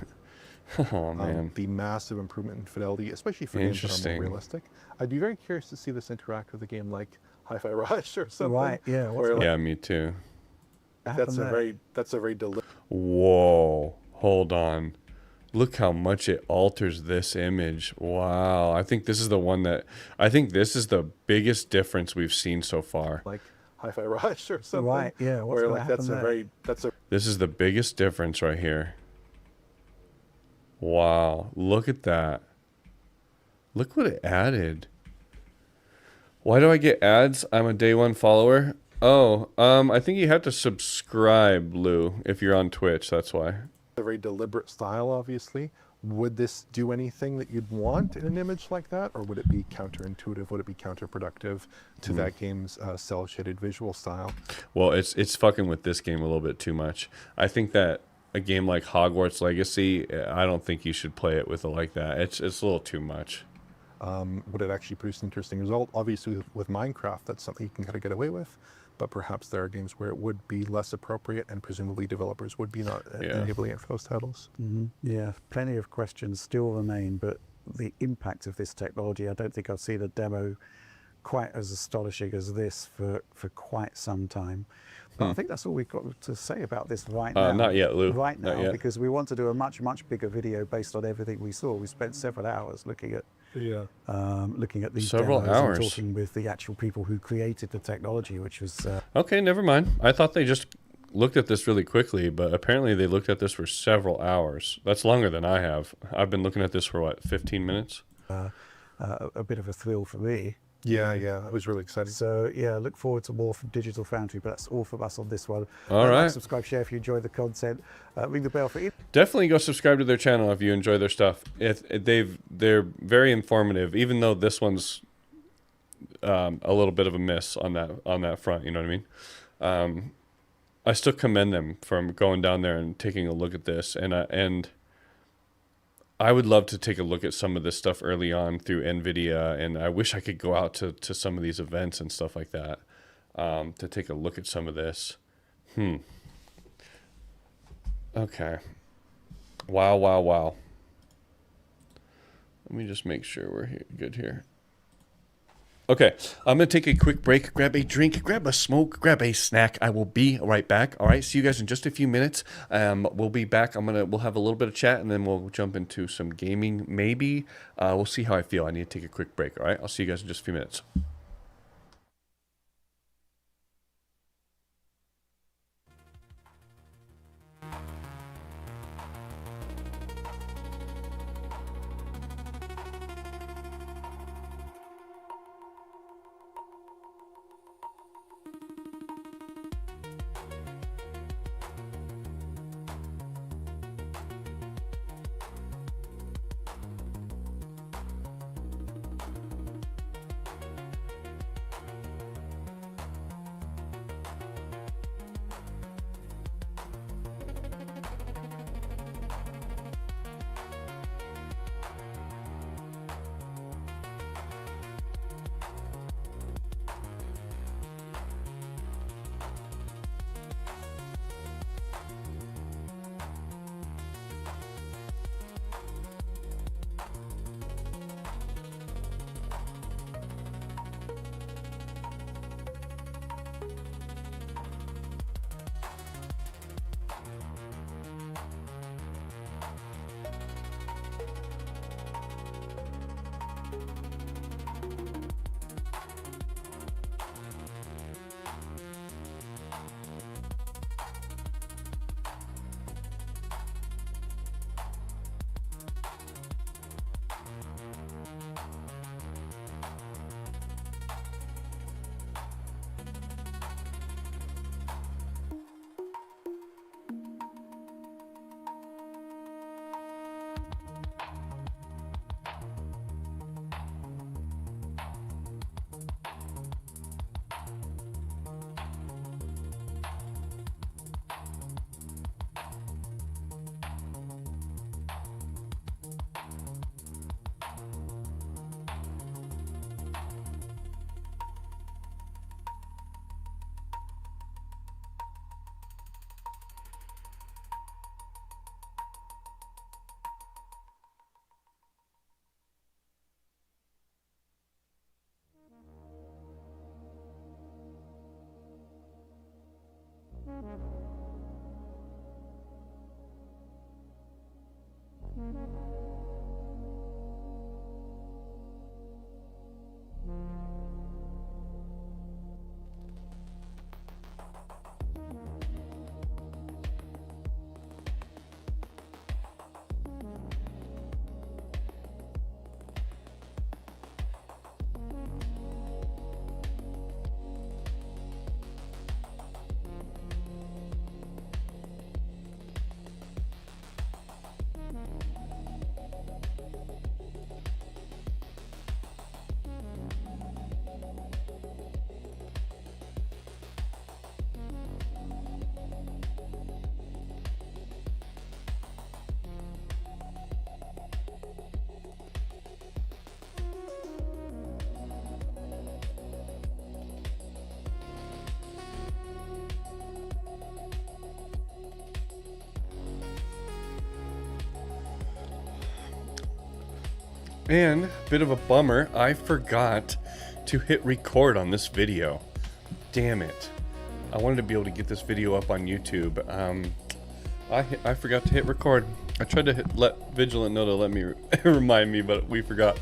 S1: Oh man,
S3: the massive improvement in fidelity, especially for games that are more realistic. I'd be very curious to see this interact with a game like Hi-Fi Rush or something.
S2: Right? Yeah.
S1: Yeah, me too.
S3: That's a very deliberate.
S1: Whoa, hold on. Look how much it alters this image. Wow. I think this is the biggest difference we've seen so far.
S3: Like Hi-Fi Rush or something.
S2: Right, yeah. What's
S3: Where
S2: gonna
S3: like that's
S2: happen
S3: a
S1: This is the biggest difference right here. Wow. Look at that. Look what it added. Why do I get ads? I'm a day one follower. Oh, I think you have to subscribe, Lou, if you're on Twitch. That's why.
S3: a very deliberate style, obviously. Would this do anything that you'd want in an image like that, or would it be counterintuitive? Would it be counterproductive to that game's cel-shaded visual style?
S1: Well, it's fucking with this game a little bit too much. I think that a game like Hogwarts Legacy, I don't think you should play it with it like that. It's a little too much.
S3: Would it actually produce an interesting result? Obviously, with Minecraft, that's something you can kind of get away with. But perhaps there are games where it would be less appropriate, and presumably developers would be not enabling it for those titles.
S2: Mm-hmm. Yeah, plenty of questions still remain, but the impact of this technology, I don't think I've seen a demo quite as astonishing as this for quite some time. But I think that's all we've got to say about this right now.
S1: Not yet, Lou.
S2: Right
S1: Not
S2: now,
S1: yet.
S2: because we want to do a much, much bigger video based on everything we saw. We spent several hours looking at these
S1: Several
S2: demos
S1: hours.
S2: and talking with the actual people who created the technology, which was
S1: Okay, never mind. I thought they just looked at this really quickly, but apparently they looked at this for several hours. That's longer than I have. I've been looking at this for, what, 15 minutes?
S2: a bit of a thrill for me.
S3: Yeah, I was really excited.
S2: So yeah, look forward to more from Digital Foundry, but that's all from us on this one.
S1: All right.
S2: Like, subscribe, share if you enjoy the content. Ring the bell for it.
S1: Definitely go subscribe to their channel if you enjoy their stuff. They're very informative, even though this one's a little bit of a miss on that front. You know what I mean? I still commend them from going down there and taking a look at this, and I would love to take a look at some of this stuff early on through NVIDIA, and I wish I could go out to some of these events and stuff like that to take a look at some of this. Okay. Wow, wow, wow. Let me just make sure we're good here. Okay, I'm going to take a quick break, grab a drink, grab a smoke, grab a snack. I will be right back. All right, see you guys in just a few minutes. We'll be back. We'll have a little bit of chat, and then we'll jump into some gaming, maybe. We'll see how I feel. I need to take a quick break, all right? I'll see you guys in just a few minutes. And, bit of a bummer, I forgot to hit record on this video. Damn it. I wanted to be able to get this video up on YouTube. I forgot to hit record. I tried to let Vigilant know to let me remind me, but we forgot.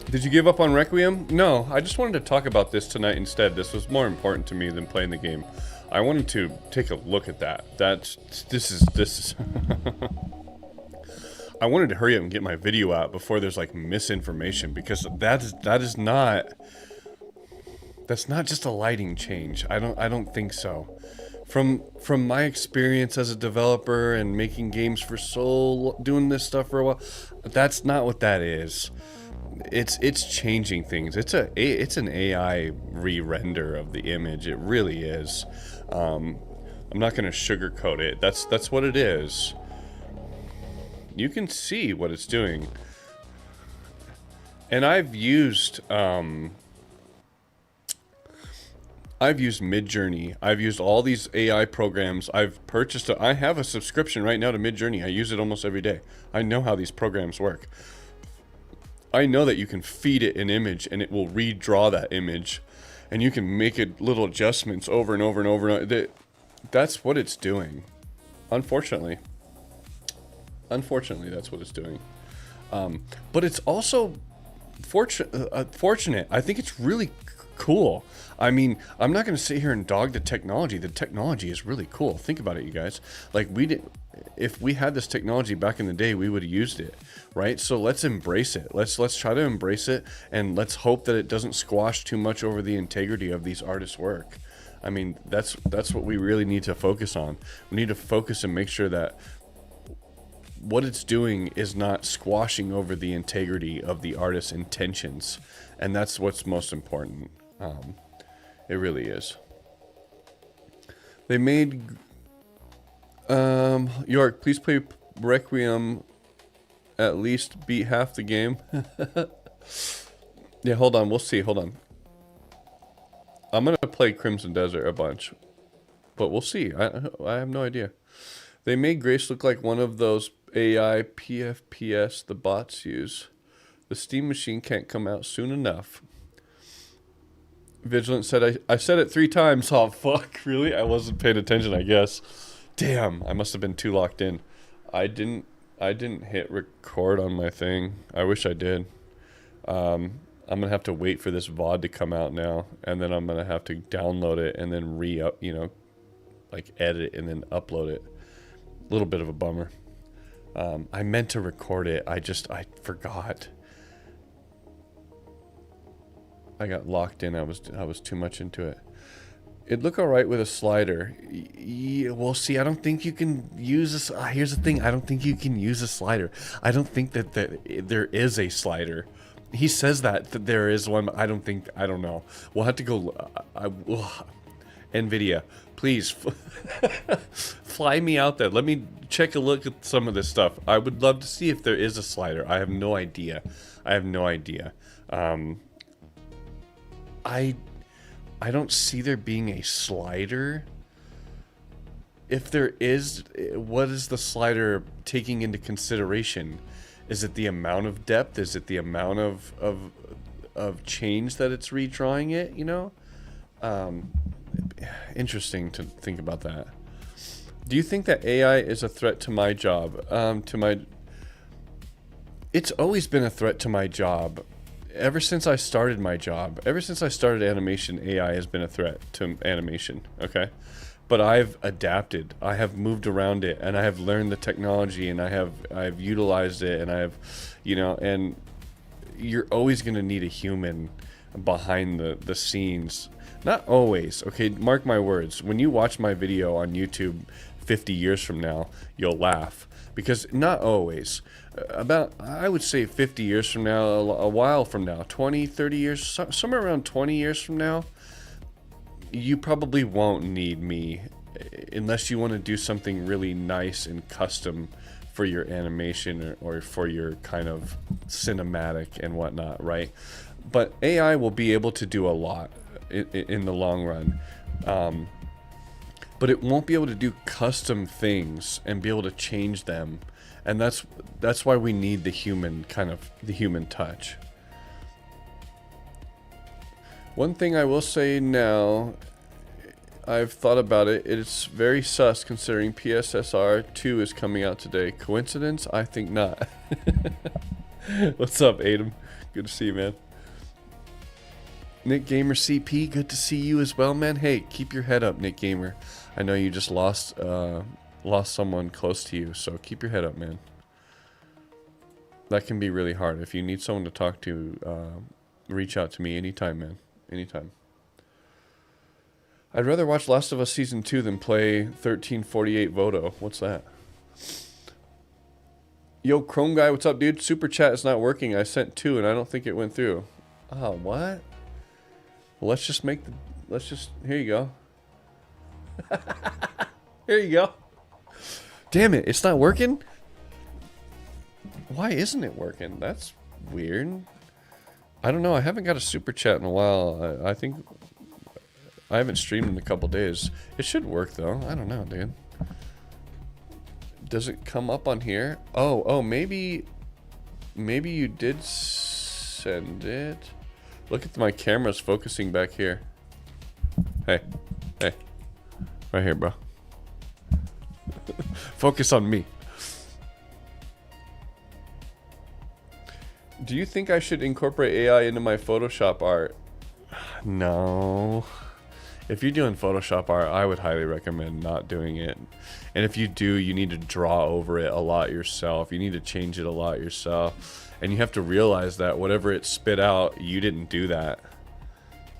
S1: Did you give up on Requiem? No, I just wanted to talk about this tonight instead. This was more important to me than playing the game. I wanted to take a look at that. This is I wanted to hurry up and get my video out before there's like misinformation, because that's not just a lighting change. I don't think so. From my experience as a developer and making games for doing this stuff for a while, that's not what that is. it's changing things. It's an AI re-render of the image. It really is. I'm not going to sugarcoat it. That's what it is. You can see what it's doing. And I've used Midjourney. I've used all these AI programs. I have a subscription right now to Midjourney. I use it almost every day. I know how these programs work. I know that you can feed it an image and it will redraw that image, and you can make it little adjustments over and over and over. That's what it's doing. Unfortunately, that's what it's doing. But it's also fortunate. I think it's really cool. I mean, I'm not going to sit here and dog the technology. The technology is really cool. Think about it, you guys. Like, if we had this technology back in the day, we would have used it, right? So let's embrace it. Let's try to embrace it, and let's hope that it doesn't squash too much over the integrity of these artists' work. I mean, that's what we really need to focus on. We need to focus and make sure that what it's doing is not squashing over the integrity of the artist's intentions, and that's what's most important. It really is. They made York, please play Requiem, at least beat half the game. Yeah, hold on, we'll see. Hold on. I'm gonna play Crimson Desert a bunch, but we'll see. I have no idea. They made Grace look like one of those AI PFPS the bots use. The Steam machine can't come out soon enough. Vigilant said, I said it 3 times. Oh, fuck, really? I wasn't paying attention, I guess. Damn, I must have been too locked in. I didn't hit record on my thing. I wish I did. I'm going to have to wait for this VOD to come out now, and then I'm going to have to download it and then edit and then upload it. A little bit of a bummer. I meant to record it. I forgot. I got locked in. I was too much into it. It'd look all right with a slider. Yeah, well, see, I don't think you can use this. Here's the thing. I don't think you can use a slider. I don't think that there is a slider. He says that there is one, but I don't know. We'll have to go. NVIDIA, please fly me out there. Let me check a look at some of this stuff. I would love to see if there is a slider. I have no idea. I don't see there being a slider. If there is, what is the slider taking into consideration? Is it the amount of depth? Is it the amount of change that it's redrawing it, you know? Interesting to think about that. Do you think that AI is a threat to my job? It's always been a threat to my job. Ever since I started my job, ever since I started animation, AI has been a threat to animation, okay? But I've adapted. I have moved around it, and I have learned the technology, and I've utilized it, and and you're always going to need a human behind the scenes. Not always, okay? Mark my words. When you watch my video on YouTube 50 years from now, you'll laugh. Because not always. About, I would say 50 years from now, a while from now, 20, 30 years, somewhere around 20 years from now, you probably won't need me unless you want to do something really nice and custom for your animation or for your kind of cinematic and whatnot, right? But AI will be able to do a lot in the long run. But it won't be able to do custom things and be able to change them. And that's why we need the human touch. One thing I will say now, I've thought about it. It's very sus considering PSSR 2 is coming out today. Coincidence? I think not. What's up, Adam? Good to see you, man. Nick Gamer CP, good to see you as well, man. Hey, keep your head up, Nick Gamer. I know you just lost someone close to you, so keep your head up, man. That can be really hard. If you need someone to talk to, reach out to me anytime, man. Anytime. I'd rather watch Last of Us Season 2 than play 1348 Voto. What's that? Yo, Chrome guy, what's up, dude? Super chat is not working. I sent 2 and I don't think it went through. Oh, what? Well, let's just here you go. Here you go. Damn it, it's not working? Why isn't it working? That's weird. I don't know. I haven't got a super chat in a while. I think I haven't streamed in a couple days. It should work though. I don't know, dude. Does it come up on here? Oh, maybe you did send it. Look at my camera's focusing back here. Hey. Right here, bro. Focus on me. Do you think I should incorporate AI into my Photoshop art? No. If you're doing Photoshop art, I would highly recommend not doing it. And if you do, you need to draw over it a lot yourself. You need to change it a lot yourself. And you have to realize that whatever it spit out, you didn't do that.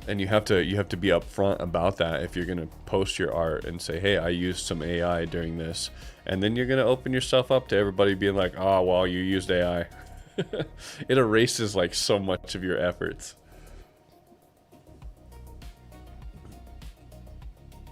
S1: And you have to be upfront about that if you're going to post your art and say, hey, I used some AI during this. And then you're going to open yourself up to everybody being like, oh, well, you used AI. It erases like so much of your efforts.